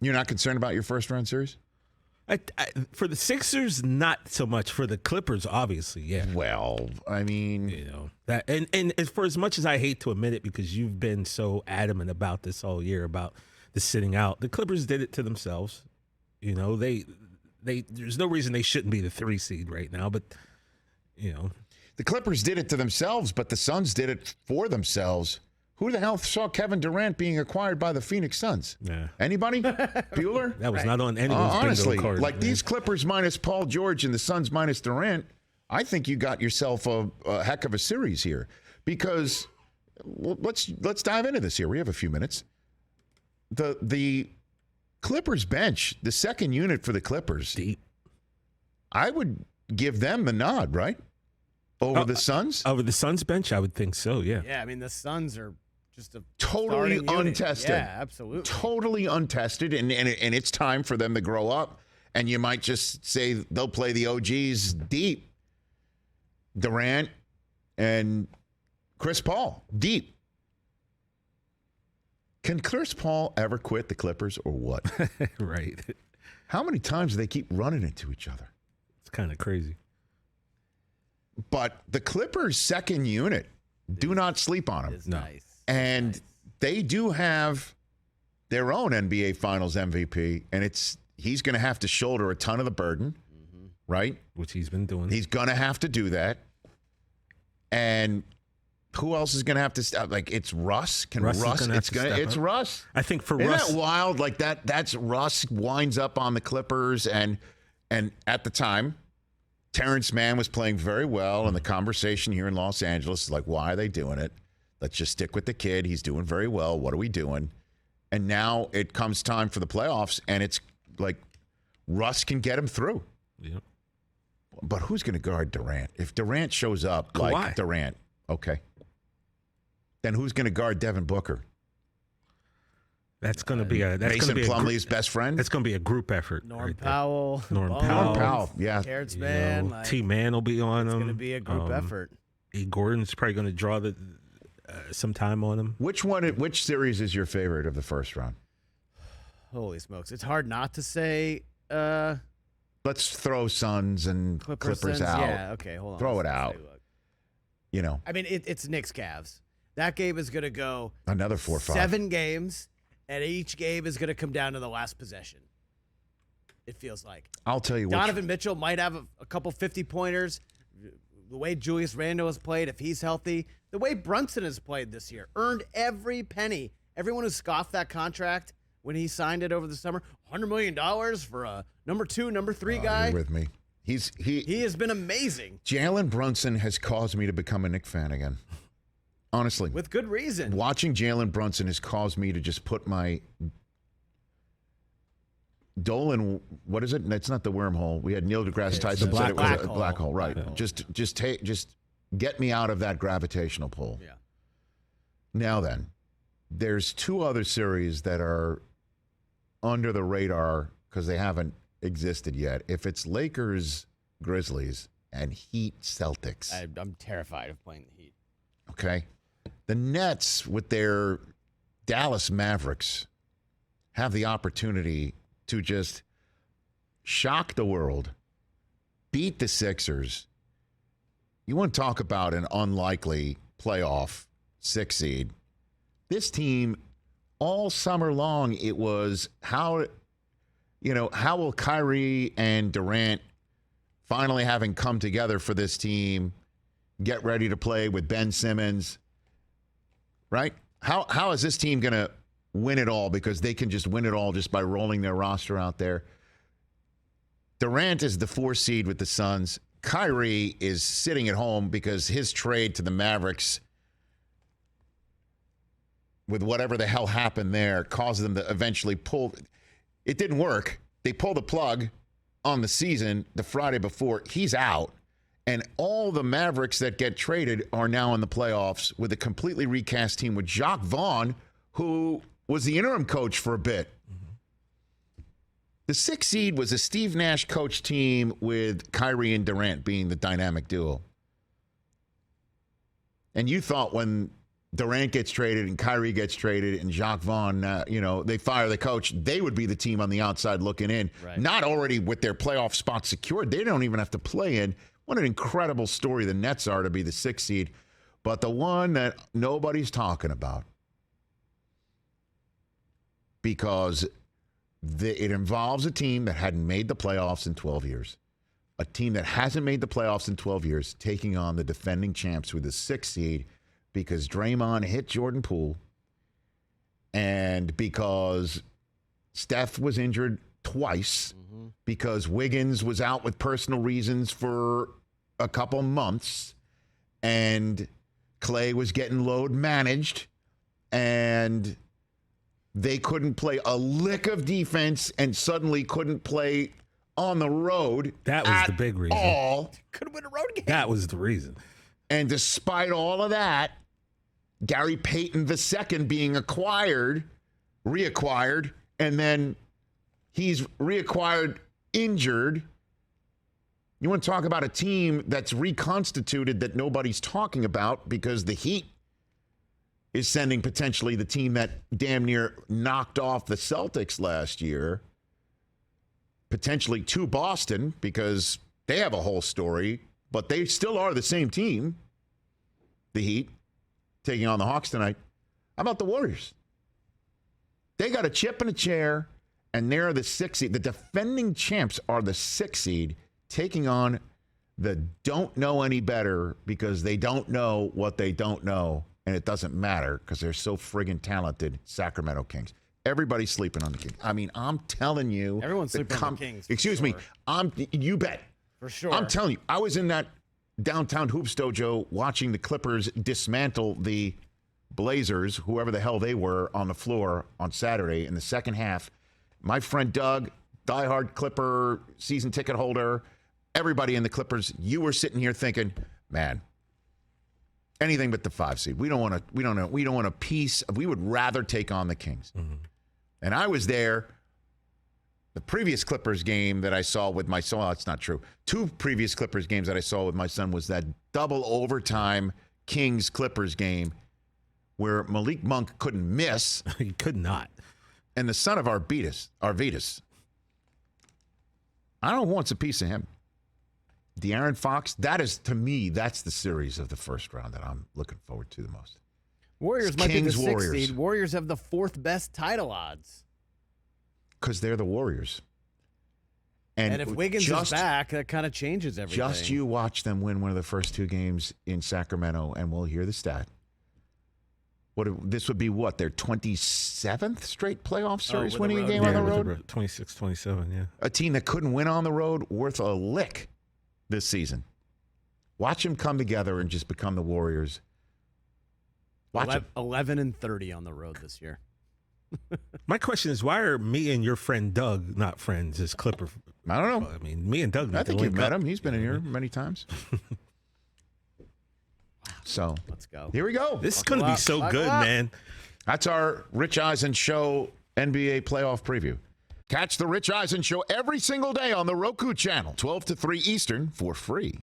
You're not concerned about your first-round series? For the Sixers, not so much. For the Clippers, obviously, yeah. Well, I mean, that, and for as much as I hate to admit it, because you've been so adamant about this all year about the sitting out, the Clippers did it to themselves. They there's no reason they shouldn't be the 3 seed right now, but the Clippers did it to themselves, but the Suns did it for themselves. Who the hell saw Kevin Durant being acquired by the Phoenix Suns? Yeah. Anybody? Bueller? That was not on anyone's honestly, bingo card. Like these Clippers minus Paul George and the Suns minus Durant, I think you got yourself a heck of a series here. Because let's dive into this here. We have a few minutes. The Clippers bench, the second unit for the Clippers, deep. I would give them the nod, right? Over the Suns? Over the Suns bench, I would think so, yeah. Yeah, I mean, the Suns are just a totally untested. Yeah, absolutely. Totally untested, and it's time for them to grow up. And you might just say they'll play the OGs deep. Durant and Chris Paul, deep. Can Chris Paul ever quit the Clippers or what? Right. How many times do they keep running into each other? It's kind of crazy. But the Clippers' second unit, do not sleep on them. Nice. And they do have their own NBA Finals MVP, and he's going to have to shoulder a ton of the burden, right? Which he's been doing. He's going to have to do that. And who else is going to have to step? Like, it's Russ. It's Russ. I think for Isn't Russ. that wild? Like that's Russ winds up on the Clippers, and at the time, Terrence Mann was playing very well, and the conversation here in Los Angeles is like, why are they doing it? Let's just stick with the kid. He's doing very well. What are we doing? And now it comes time for the playoffs, and it's like Russ can get him through. Yep. But who's going to guard Durant? If Durant shows up Kawhi. like Durant, okay. Then who's going to guard Devin Booker? That's going to be Mason Plumlee's best friend? That's going to be a group effort. Norm Powell. Norm Powell, yeah. Terrence Mann. T-Man will be on him. It's going to be a group effort. E. Gordon's probably going to draw some time on him. Which series is your favorite of the first round? Holy smokes. It's hard not to say Let's throw Suns and Clippers out. Yeah, okay, hold on. Throw it out. I mean, it's Knicks Cavs. That game is going to go another 4-5. 7 games, and each game is going to come down to the last possession. It feels like. I'll tell you what. Donovan Mitchell might have a couple 50-pointers. The way Julius Randle has played, if he's healthy, the way Brunson has played this year, earned every penny. Everyone who scoffed that contract when he signed it over the summer, $100 million for a number 2, number 3 guy. You're with me. He has been amazing. Jalen Brunson has caused me to become a Knicks fan again. Honestly. With good reason. Watching Jalen Brunson has caused me to just put my Dolan, what is it? It's not the wormhole. We had Neil deGrasse Tyson said it was a black hole. Right. Black hole. Just get me out of that gravitational pull. Yeah. Now then, there's 2 other series that are under the radar because they haven't existed yet. If it's Lakers, Grizzlies, and Heat, Celtics. I'm terrified of playing the Heat. Okay. The Nets with their Dallas Mavericks have the opportunity to just shock the world, beat the Sixers. You want to talk about an unlikely playoff 6 seed. This team, all summer long, it was how will Kyrie and Durant finally having come together for this team get ready to play with Ben Simmons, right? How is this team going to win it all because they can just win it all just by rolling their roster out there? Durant is the 4 seed with the Suns. Kyrie is sitting at home because his trade to the Mavericks, with whatever the hell happened there, caused them to eventually pull. It didn't work. They pulled the plug on the season the Friday before. He's out. And all the Mavericks that get traded are now in the playoffs with a completely recast team with Jacques Vaughn, who was the interim coach for a bit. The 6 seed was a Steve Nash coach team with Kyrie and Durant being the dynamic duo. And you thought when Durant gets traded and Kyrie gets traded and Jacques Vaughn, they fire the coach, they would be the team on the outside looking in, not already with their playoff spot secured. They don't even have to play in. What an incredible story the Nets are to be the 6th seed. But the one that nobody's talking about, because it involves a team that hadn't made the playoffs in 12 years. A team that hasn't made the playoffs in 12 years taking on the defending champs with the 6th seed, because Draymond hit Jordan Poole and because Steph was injured twice, because Wiggins was out with personal reasons for a couple months, and Clay was getting load managed, and they couldn't play a lick of defense and suddenly couldn't play on the road. That was the big reason. Couldn't win a road game. That was the reason. And despite all of that, Gary Payton II being reacquired, and then he's reacquired injured. You want to talk about a team that's reconstituted that nobody's talking about, because the Heat is sending potentially the team that damn near knocked off the Celtics last year, potentially to Boston, because they have a whole story, but they still are the same team, the Heat, taking on the Hawks tonight. How about the Warriors? They got a chip and a chair, and they're the 6th seed. The defending champs are the 6th seed, taking on the don't know any better, because they don't know what they don't know, and it doesn't matter because they're so friggin' talented, Sacramento Kings. Everybody's sleeping on the Kings. I mean, I'm telling you. Everyone's sleeping on the Kings. Excuse me. You bet. For sure. I'm telling you, I was in that downtown hoops dojo watching the Clippers dismantle the Blazers, whoever the hell they were, on the floor on Saturday in the second half. My friend Doug, diehard Clipper season ticket holder, everybody in the Clippers, you were sitting here thinking, man, anything but the 5 seed. We don't want a piece of, we would rather take on the Kings. Mm-hmm. And I was there. The previous Clippers game that I saw with my son, well, that's not true. 2 previous Clippers games that I saw with my son was that double overtime Kings-Clippers game where Malik Monk couldn't miss. He could not. And the son of Arvidas, I don't know who wants a piece of him. De'Aaron Fox, that is, to me, that's the series of the first round that I'm looking forward to the most. Warriors might be the 6th Warriors. seed. Warriors have the 4th best title odds. Because they're the Warriors. And if Wiggins is back, that kind of changes everything. Just you watch them win one of the first 2 games in Sacramento, and we'll hear the stat. This would be what, their 27th straight playoff series winning a game on the road? 26, 27, yeah. A team that couldn't win on the road worth a lick this season. Watch them come together and just become the Warriors. Watch 11-30 on the road this year. My question is, why are me and your friend Doug not friends as Clipper? I don't know. I mean, me and Doug. I think you've met him. He's been in here many times. So let's go. Here we go. This is going to be so good, man. That's our Rich Eisen Show NBA playoff preview. Catch the Rich Eisen Show every single day on the Roku channel, 12 to 3 Eastern, for free.